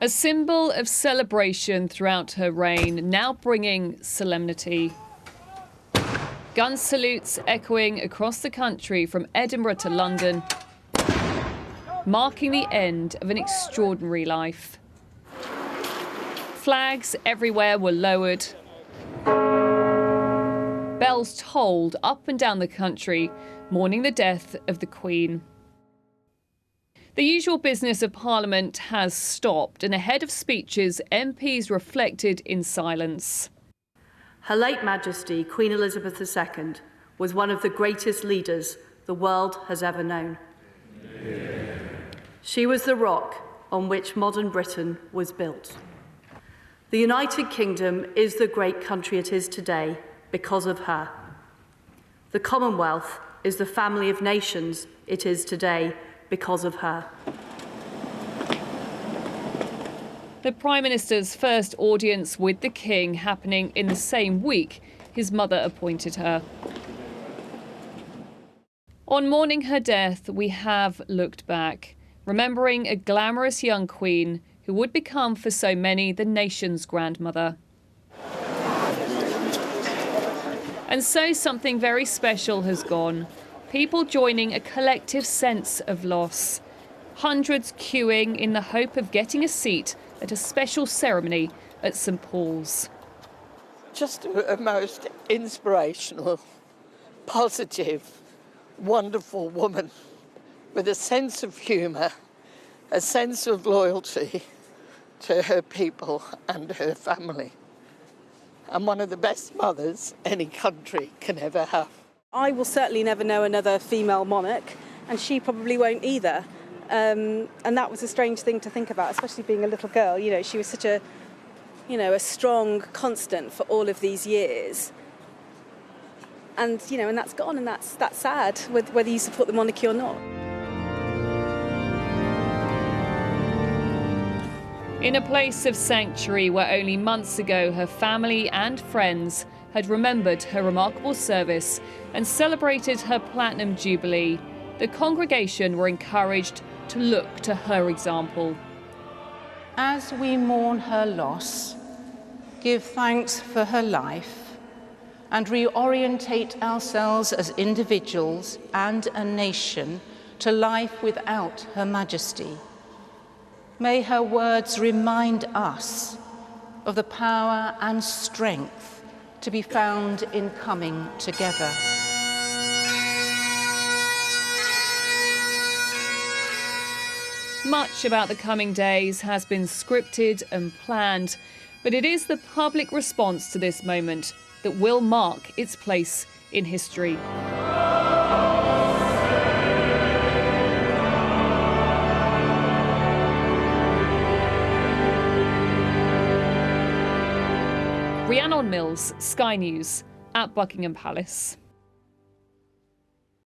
A symbol of celebration throughout her reign, now bringing solemnity. Gun salutes echoing across the country from Edinburgh to London, marking the end of an extraordinary life. Flags everywhere were lowered. Bells tolled up and down the country, mourning the death of the Queen. The usual business of Parliament has stopped, and ahead of speeches, MPs reflected in silence. Her late Majesty, Queen Elizabeth II, was one of the greatest leaders the world has ever known. She was the rock on which modern Britain was built. The United Kingdom is the great country it is today because of her. The Commonwealth is the family of nations it is today because of her. The Prime Minister's first audience with the King happening in the same week his mother appointed her. On mourning her death, we have looked back, remembering a glamorous young Queen who would become for so many the nation's grandmother. And so something very special has gone. People joining a collective sense of loss. Hundreds queuing in the hope of getting a seat at a special ceremony at St Paul's. Just a most inspirational, positive, wonderful woman with a sense of humour, a sense of loyalty to her people and her family, and one of the best mothers any country can ever have. I will certainly never know another female monarch, and she probably won't either. And that was a strange thing to think about, especially being a little girl. You know, she was such a, a strong constant for all of these years. And, and that's gone, and that's sad, whether you support the monarchy or not. In a place of sanctuary where only months ago her family and friends had remembered her remarkable service and celebrated her Platinum Jubilee, the congregation were encouraged to look to her example. As we mourn her loss, give thanks for her life, and reorientate ourselves as individuals and a nation to life without Her Majesty, may her words remind us of the power and strength to be found in coming together. Much about the coming days has been scripted and planned, but it is the public response to this moment that will mark its place in history. Rhiannon Mills, Sky News, at Buckingham Palace.